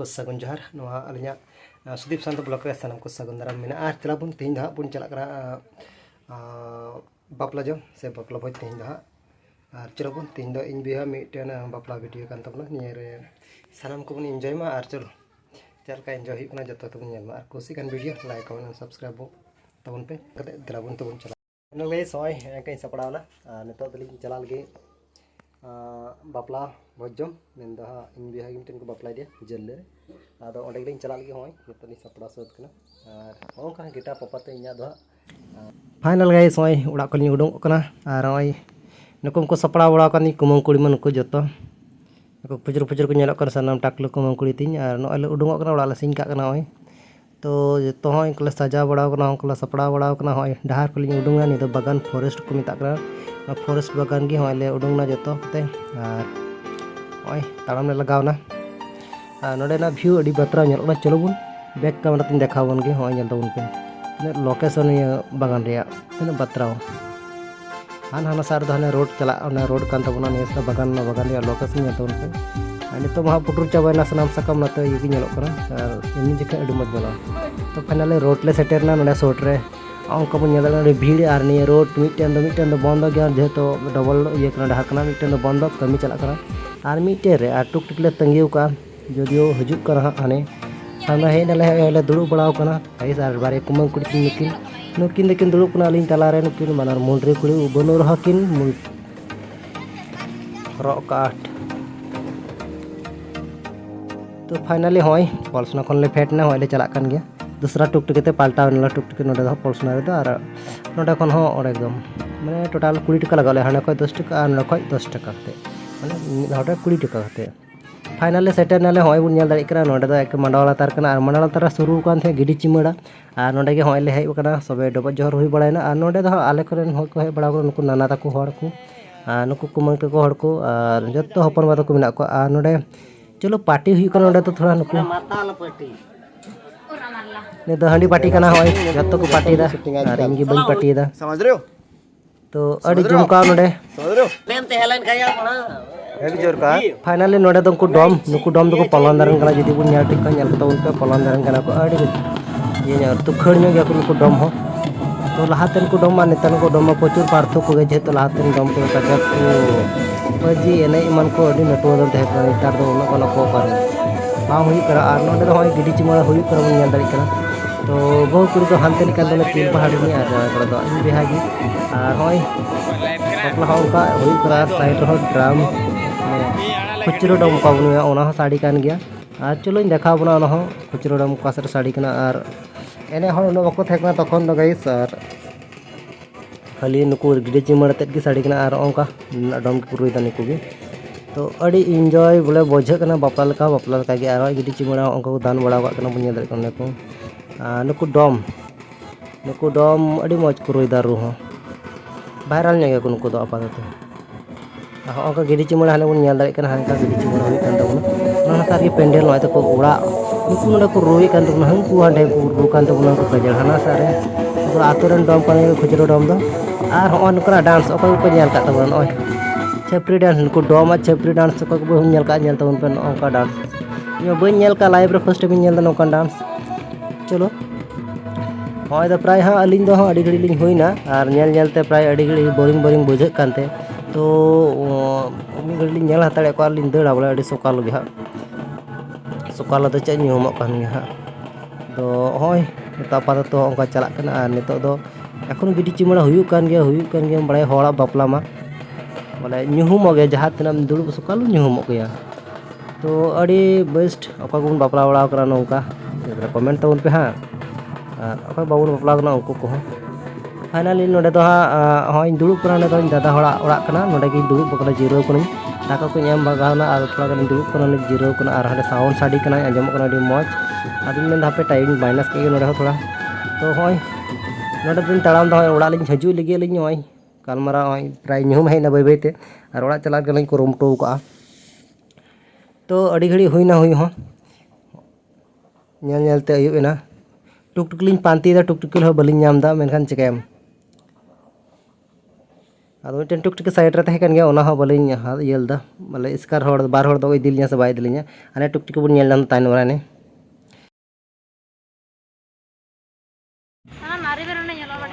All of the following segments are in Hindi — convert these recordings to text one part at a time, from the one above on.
को सगुन जोहार नोहा अलिया सुदीप शांत ब्लॉक रे सानाम को सगुन दाराम मेना आर चला बुन तेहिं दहा बुन चला करा बापला जो से बापला भोज तेहिं दहा आर चलो बुन तेहिं दो इन बिहा मिटेन बापला वीडियो कान तबना नियर सानाम को बुन एंजॉय मा आर चलो चल का एंजॉय हुई जतो तो बुन मा आर कुसी कान वीडियो लाइक कमेंट सब्सक्राइब बो तबन पे कते दला बुन तबन चला नले सोय कई सपड़ावला नितो दलिन चला लगे बापला भोजम मेन इन बिहा मिटेन को बापला दिया जल्ले आदो ओंडे गिन चला लगे होय नितो नि सपड़ा सद कना आर ओंका गिटा पपाते इnya दो फाइनल गाइस होय उड़ा को नि उडों कना आर होय नुकुम को सपड़ा बड़ा कनी कुमंग कुड़ी मन को जतो नुकु पुजर पुजर को नेलो कर सनाम टाकलो कुमंग कुड़ी तिन आर नोले उडों कना उड़ा लसिन का कना होय तो जतो होय कले सजा बड़ा कना कला सपड़ा बड़ा कना होय डहार को लिन उडोंगा नि दो बागान फॉरेस्ट को मिता कना फॉरेस्ट बागान गे होय ले उडोंगना जतो कते आर होय ताड़ाम ले लगावना नोडे ना व्यू अड़ी बतरा नेलो चलो बुन बैक कैमरा तिन देखावन गे होय नेल तबन पे लोकेशन बागान रे तिन बतराव हान हाना सार दो हने रोड चला रोड कान तबना नेस बागान रे लोकेशन नेल तबन पे नितो मा पुटुर चाबायना सनाम सकम नाते यगी नेलो कना आर इनि जके अड़ी मज जला तो फाइनली रोड ले सेटरना नोडे शॉट रे अंक बन नेल भीड़ आर नि रोड मिटेन दो बंद गया जेतो डबल ये कना डहार कना मिटेन दो बंद कमी चला कना आर मिटे रे आर टुक टुक ले तंगियो का जदियो हजुक करा हाने सामने हे नले दुड़ु बड़ाव कना आई सार बारे कुमंग कुड़ी नुकिन लेकिन दुड़ु कना लिन तला रे नुकिन मानार मुंडरे कुड़ी बनो रहकिन रॉक काट तो फाइनली होय पल्सना खन ले फेटना होय ले चला कन गया दूसरा टुक टुक ते पाल्टाव नला टुक टुक नोडे पल्सना रे आर नोडे खन हो और एकदम माने टोटल 20 टका लगाले हाने खय 10 टका आर नोडे खय 10 टका ते माने हटे 20 टका ते फाइनली सेटर नाले होय बुन नेल दाड़ी करा नोडे दो एक मंडवाला तार कना आर मंडवाला तार शुरू कान थे गिडी चिमड़ा आर नोडे गे होय ले हेय कना सबे डबल जोहर हुई बड़ायना आर नोडे दो आले करेन होय को हेय बड़ा को नुकु नाना ताको हड़ को नुकु कुमंग को हड़ को आर जत्तो हपन बातो को मिना को आर नोडे चलो पार्टी हुई कना नोडे तो थोड़ा नुकु माताल पार्टी ने दो हंडी पार्टी कना होय जत्तो को पार्टी दा आर इनगी बई पार्टी दा समझ रहे हो तो अड़ी जुमका नोडे समझ रहे हो लेनते हेलन खाया पना एक जोर का फाइनली नोडे दो नुकु डॉम दो पलन दारन कना जदी बुन न्याल टिक न्याल तो उनपे पलन दारन कना को अड़ी ये न्याल तो खड़ न्या गया को नुकु डॉम हो तो लहातेन को डॉम मा नेतन को डॉम प्रचुर पार्थो को जे तो लहातेन डॉम को कजक को पजी एने इमान को अड़ी नटो दो दे कना तार दो उन को पारे बा हुई करा आर नोडे दो होय गिडी चिमड़ा हुई करा बुन न्याल दाड़ी कना तो बहु कुड़ी तो हानते निकाल दो तीन पहाड़ नि आर करा दो इन बिहागी आर होय बपला हो का हुई करा साइड हो ड्राम खुचरो डम का बनुया ओना साड़ी कान गया आर चलो देखा बना ओना खुचरो डम का सर साड़ी कना आर एने हर उन बको थेकना तखन दो गाइस आर खाली नुकु गिडी चिमड़ तेत की साड़ी कना आर ओंका डम की पुरुई दा निकु गे तो अड़ी एंजॉय बोले बोझे कना बापला लका गे आर गिडी चिमड़ा ओंका को दान बड़ा का कना बुनिया दर कना को नुकु डम अड़ी मज कुरुई दा रू हो वायरल नेगे को नुकु दो आपातत ओंका गिडी चिमड़ा हाले बुन नेल दाड़ी कना हांका गिडी चिमड़ा हुई कान तबुना ना सार के पेंडल नय तको उड़ा नुकु नडे को रोई कान तबुना हंकु हांडे को रू कान तबुना को गजल हाना सारे तो आतोरन डम कान खुजरो डम दो आर हो नुकरा डांस ओका को नेल का तबुना ओय छेपरी डांस नुकु डम आ छेपरी डांस ओका को नेल का नेल तबुन पे ओंका डांस यो बई नेल का लाइव रे फर्स्ट टाइम नेल दा नोका डांस चलो होय द प्राय हा अलिन दो अडी घड़ी लिन होइना आर नेल नेलते प्राय अडी घड़ी बोरिंग बुझे कानते तो मी घड़ी नेल हताड़े को लिन दड़ा बोले अडी सकाल गे हा सकाल दो चे नियमक कान गे हा तो होय तापा तो ओंका चला कना आर नितो दो एखन गिडी चिमड़ा हुयु कान गे बड़ाय होड़ा बापला मा बोले निहुमो गे जहां तनम दुड़ु सकाल निहुमो गया तो अडी बेस्ट ओका गुन बापला बड़ा करा नोंका कमेंट तबन पे हां आर ओका बाबुन बापला कना उनको को फाइनली नोडे तो हाँ दुड़ूब कना नोडे दादा हड़ा ओड़ा कना नोडे गे दुड़ूब बकना जीरो कना दाका को एम बागावना आर थोड़ा गन दुड़ूब कना जीरो कना आर हाडे साउंड साड़ी कना आंजम कना अडी मौज आदिन मेन हापे टाइम माइनस के नोडे हो थोड़ा तो होय नोडे दिन तड़ाम दा ओड़ा लिन हजू लगे लिन होय कालमारा होय प्राय न्यूम हेना बै बैते आर ओड़ा चला गलिन को रोमटो का तो अडी घड़ी हुईना हुई हो नेल नेलते अयुब एना टुक टुक लिन पांती दा टुक टुक हो बलिन नाम दा मेनखान चिकायम ᱟᱫᱚ ᱢᱤᱫᱴᱮᱱ ᱴᱩᱠ ᱴᱩᱠ ᱥᱟᱭᱤᱰ ᱨᱮ ᱛᱟᱦᱮᱸ ᱠᱟᱱ ᱜᱮᱭᱟ, ᱚᱱᱟ ᱦᱚᱸ ᱵᱟᱹᱞᱤᱧ ᱤᱭᱟᱹ ᱞᱮᱫᱟ, ᱵᱚᱞᱮ ᱮᱥᱠᱟᱨ ᱦᱚᱲ ᱵᱟᱨ ᱦᱚᱲ ᱫᱚ ᱤᱫᱤ ᱞᱤᱧᱟ ᱥᱮ ᱵᱟᱭ ᱤᱫᱤ ᱞᱤᱧᱟ, ᱟᱞᱮ ᱴᱩᱠ ᱴᱩᱠ ᱵᱚᱱ ᱧᱮᱞ ᱧᱟᱢ ᱛᱟᱭᱱᱚᱢ ᱨᱮ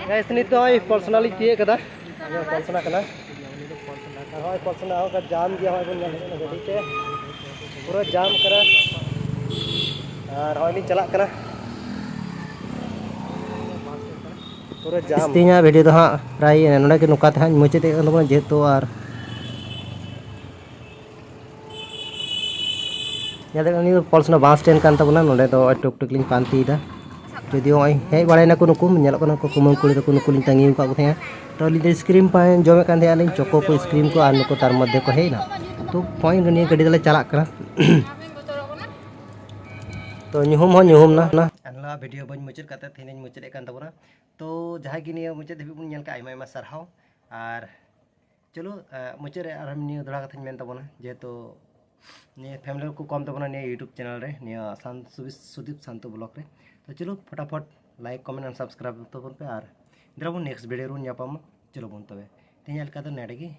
गाइस नित तो पलसना ली तीए कदा पलसना कना होय पलसना हो का जाम गया होय बन गाड़ी ते पूरा जाम करा और होय नी चला कना पूरा जाम इस्तीना वीडियो तो हां प्राय नोडे के नुका ते मुचे ते जेहेतु और पलसना बास स्टैंड कान तबना नोडे तो टुक टुक लिंग पांती दा जदि हेज बाड़ायना को नुकु कुमन कुड़ी को नुकु तंगी का तो अली स्क्रीम पाए जमे कान चोको को स्क्रीम को और नुकु तार मध्य को हेना तो पॉइंट नहीं गड्डी दले चला करा तो ᱧᱩᱦᱩᱢ ᱦᱚᱸ ᱧᱩᱦᱩᱢ ना अनला वीडियो बन मुचाद काते थेने मुचाद कान तबना तो जहां की निया मुचाद धबी बन का आयमा आयमा सारहाव और चलो मुचाद रे आराम निया दड़ा कथा मेन तबना जेहेतु निया फैमिली को कम तबना निया यूट्यूब चैनल रे निया सुदीप शांतु ब्लॉग रे तो चलो फटाफट लाइक कमेंट और सब्सक्राइब तबन पे और इधर नेक्स्ट वीडियो रो ᱧᱟᱯᱟᱢ चलो बन तबे तेल का नेड़े